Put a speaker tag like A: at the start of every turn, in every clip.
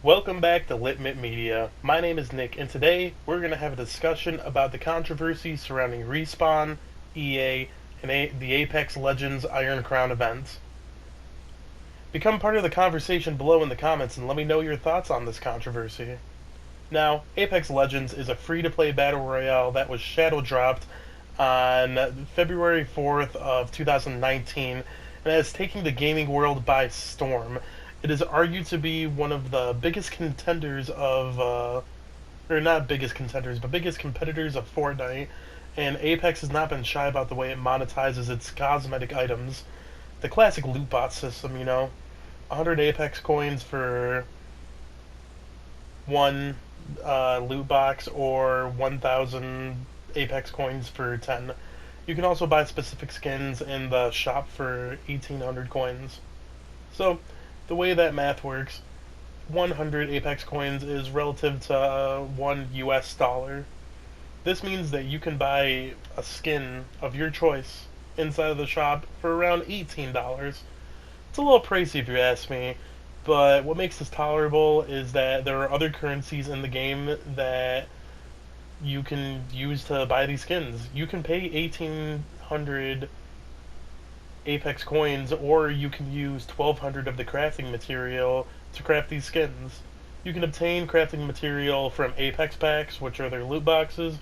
A: Welcome back to Litmit Media. My name is Nick, and today we're going to have a discussion about the controversy surrounding Respawn, EA, and the Apex Legends Iron Crown event. Become part of the conversation below in the comments and let me know your thoughts on this controversy. Now, Apex Legends is a free-to-play battle royale that was shadow dropped on February 4th of 2019 and has taken the gaming world by storm. It is argued to be one of the biggest contenders of, or not biggest contenders, but biggest competitors of Fortnite, and Apex has not been shy about the way it monetizes its cosmetic items. The classic loot box system, 100 Apex coins for one loot box, or 1,000 Apex coins for 10. You can also buy specific skins in the shop for 1,800 coins. So, the way that math works, 100 Apex coins is relative to $1 US. This means that you can buy a skin of your choice inside of the shop for around $18. It's a little pricey if you ask me, but what makes this tolerable is that there are other currencies in the game that you can use to buy these skins. You can pay 1,800 Apex coins, or you can use 1,200 of the crafting material to craft these skins. You can obtain crafting material from Apex packs, which are their loot boxes,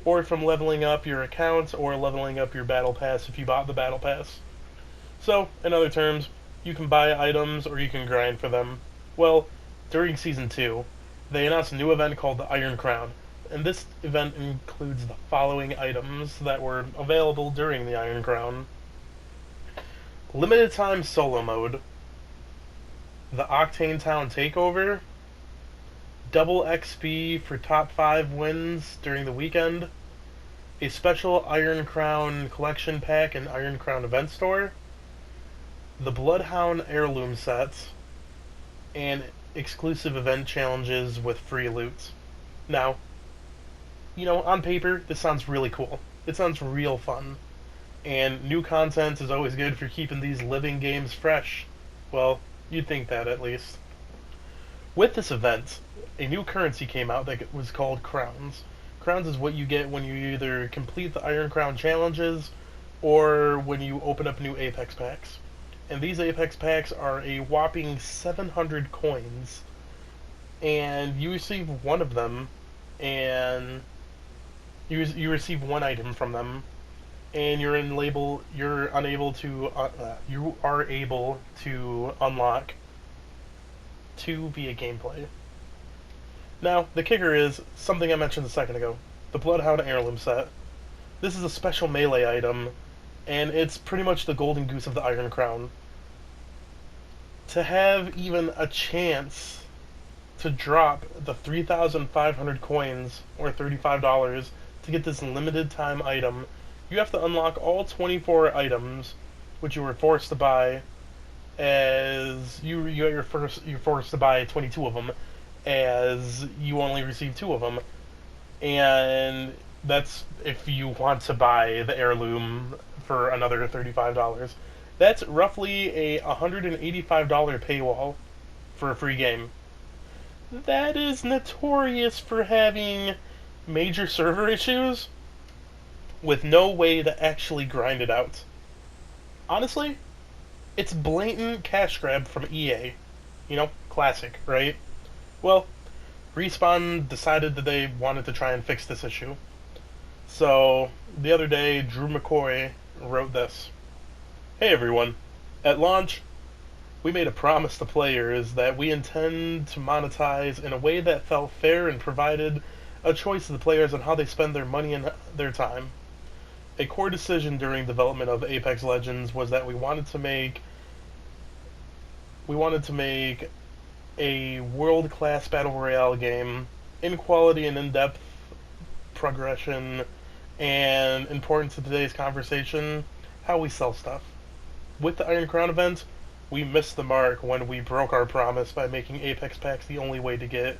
A: or from leveling up your account or leveling up your battle pass if you bought the battle pass. So, in other terms, you can buy items or you can grind for them. Well, during Season 2, they announced a new event called the Iron Crown, and this event includes the following items that were available during the Iron Crown. Limited time solo mode, the Octane Town Takeover, double XP for top 5 wins during the weekend, a special Iron Crown collection pack and Iron Crown event store, the Bloodhound heirloom sets, and exclusive event challenges with free loot. Now, on paper, this sounds really cool. It sounds real fun. And new content is always good for keeping these living games fresh. Well, you'd think that at least. With this event, a new currency came out that was called Crowns. Crowns is what you get when you either complete the Iron Crown challenges or when you open up new Apex packs. And these Apex packs are a whopping 700 coins. And you receive one of them, and you receive one item from them, and you are able to unlock 2 via gameplay. Now, the kicker is something I mentioned a second ago, the Bloodhound heirloom set. This is a special melee item, and it's pretty much the golden goose of the Iron Crown. To have even a chance to drop the 3,500 coins, or $35, to get this limited time item, you have to unlock all 24 items, which you were forced to buy, as you're forced to buy 22 of them, as you only receive 2 of them, and that's if you want to buy the heirloom for another $35. That's roughly a $185 paywall for a free game. That is notorious for having major server issues with no way to actually grind it out. Honestly, it's blatant cash grab from EA. Classic, right? Well, Respawn decided that they wanted to try and fix this issue. So, the other day, Drew McCoy wrote this. Hey everyone, at launch, we made a promise to players that we intend to monetize in a way that felt fair and provided a choice to the players on how they spend their money and their time. A core decision during development of Apex Legends was that we wanted to make a world-class battle royale game in quality and in-depth progression, and important to today's conversation, how we sell stuff. With the Iron Crown event, we missed the mark when we broke our promise by making Apex packs the only way to get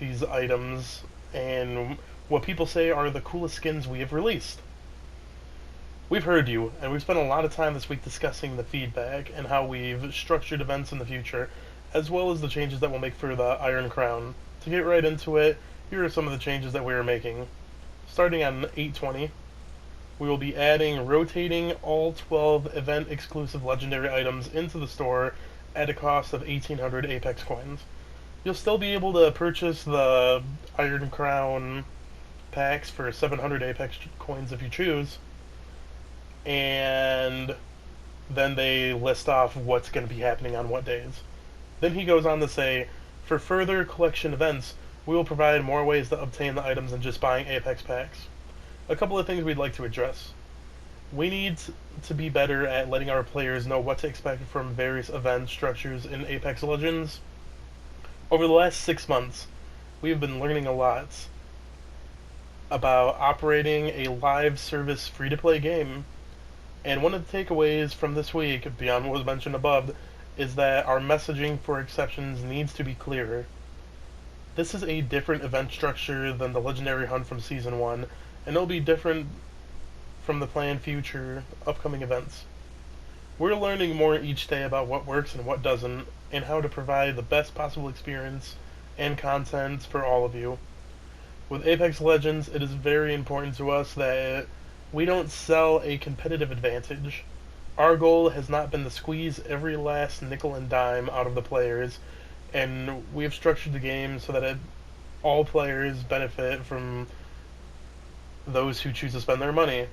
A: these items and what people say are the coolest skins we have released. We've heard you, and we've spent a lot of time this week discussing the feedback and how we've structured events in the future. as well as the changes that we'll make for the Iron Crown. To get right into it, here are some of the changes that we are making. Starting on 820, we will be adding rotating all 12 event-exclusive legendary items into the store at a cost of 1,800 Apex coins. You'll still be able to purchase the Iron Crown packs for 700 Apex coins if you choose, and then they list off what's going to be happening on what days. Then he goes on to say, for further collection events, we will provide more ways to obtain the items than just buying Apex packs. A couple of things we'd like to address. We need to be better at letting our players know what to expect from various event structures in Apex Legends. Over the last 6 months, we have been learning a lot about operating a live service free-to-play game. And one of the takeaways from this week, beyond what was mentioned above, is that our messaging for exceptions needs to be clearer. This is a different event structure than the Legendary Hunt from Season 1, and it'll be different from the planned future upcoming events. We're learning more each day about what works and what doesn't, and how to provide the best possible experience and content for all of you. With Apex Legends, it is very important to us that we don't sell a competitive advantage. Our goal has not been to squeeze every last nickel and dime out of the players, and we have structured the game so that all players benefit from those who choose to spend their money.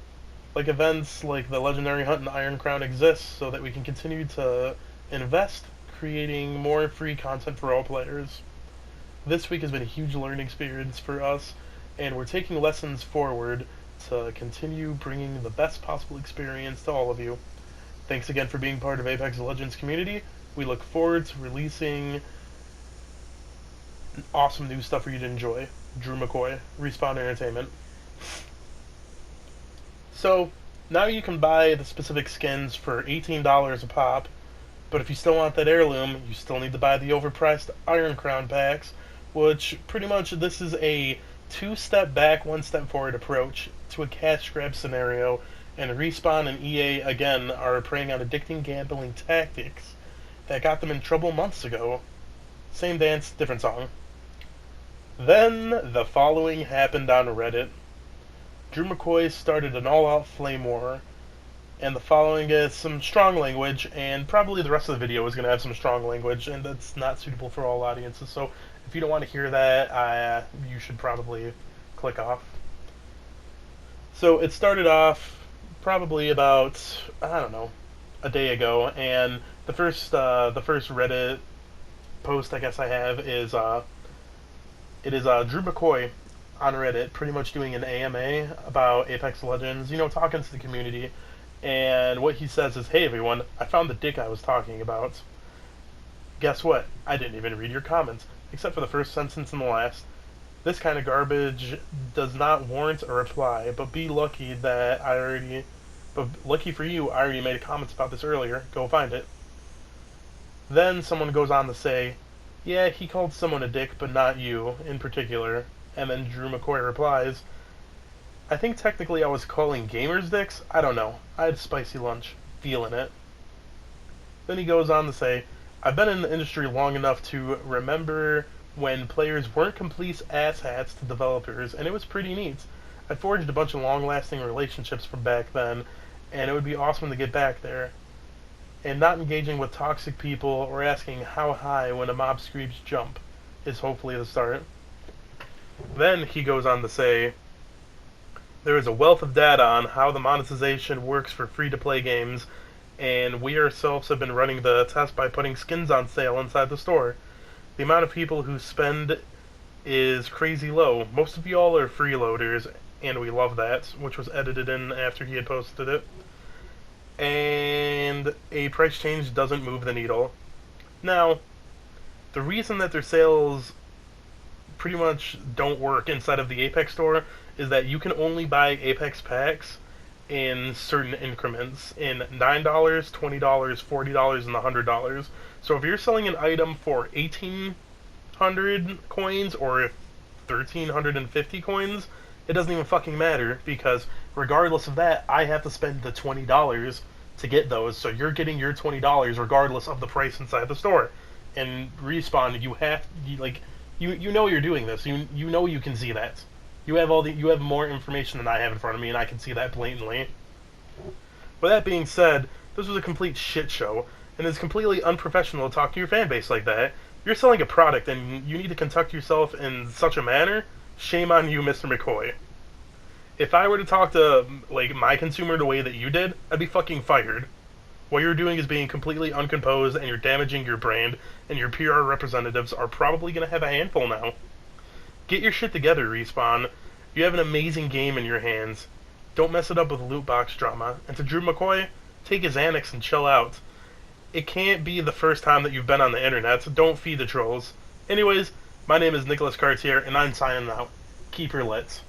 A: Like events like the Legendary Hunt and Iron Crown exist so that we can continue to invest, creating more free content for all players. This week has been a huge learning experience for us, and we're taking lessons forward to continue bringing the best possible experience to all of you. Thanks again for being part of Apex Legends community. We look forward to releasing awesome new stuff for you to enjoy. Drew McCoy, Respawn Entertainment. So, now you can buy the specific skins for $18 a pop, but if you still want that heirloom, you still need to buy the overpriced Iron Crown packs, which pretty much this is a two-step back, one-step forward approach to a cash grab scenario, and Respawn and EA again are preying on addicting gambling tactics that got them in trouble months ago. Same dance, different song. Then the following happened on Reddit. Drew McCoy started an all-out flame war, and the following is some strong language, and probably the rest of the video is going to have some strong language, and that's not suitable for all audiences, so if you don't want to hear that, you should probably click off. So it started off probably about, I don't know, a day ago, and the first Reddit post I guess I have is Drew McCoy on Reddit pretty much doing an AMA about Apex Legends, talking to the community, and what he says is, hey everyone, I found the dick I was talking about. Guess what? I didn't even read your comments, except for the first sentence and the last. This kind of garbage does not warrant a reply, but lucky for you, I already made comments about this earlier. Go find it. Then someone goes on to say, yeah, he called someone a dick, but not you, in particular. And then Drew McCoy replies, I think technically I was calling gamers dicks? I don't know. I had spicy lunch. Feeling it. Then he goes on to say, I've been in the industry long enough to remember when players weren't complete asshats to developers, and it was pretty neat. I forged a bunch of long-lasting relationships from back then, and it would be awesome to get back there. And not engaging with toxic people or asking how high when a mob screams jump is hopefully the start. Then he goes on to say, there is a wealth of data on how the monetization works for free-to-play games, and we ourselves have been running the test by putting skins on sale inside the store. The amount of people who spend is crazy low. Most of y'all are freeloaders, and we love that, which was edited in after he had posted it. And a price change doesn't move the needle. Now, the reason that their sales pretty much don't work inside of the Apex store is that you can only buy Apex packs in certain increments, in $9, $20, $40, and $100. So if you're selling an item for 1,800 coins or 1,350 coins, it doesn't even fucking matter, because regardless of that, I have to spend the $20 to get those, so you're getting your $20 regardless of the price inside the store. And Respawn, you know you're doing this. You know you can see that. You have more information than I have in front of me, and I can see that blatantly. With that being said, this was a complete shit show, and it's completely unprofessional to talk to your fan base like that. You're selling a product, and you need to conduct yourself in such a manner. Shame on you, Mr. McCoy. If I were to talk to my consumer the way that you did, I'd be fucking fired. What you're doing is being completely uncomposed, and you're damaging your brand, and your PR representatives are probably going to have a handful now. Get your shit together, Respawn. You have an amazing game in your hands. Don't mess it up with loot box drama. And to Drew McCoy, take his Xanax and chill out. It can't be the first time that you've been on the internet, so don't feed the trolls. Anyways, my name is Nicholas Cartier, and I'm signing out. Keep your lit.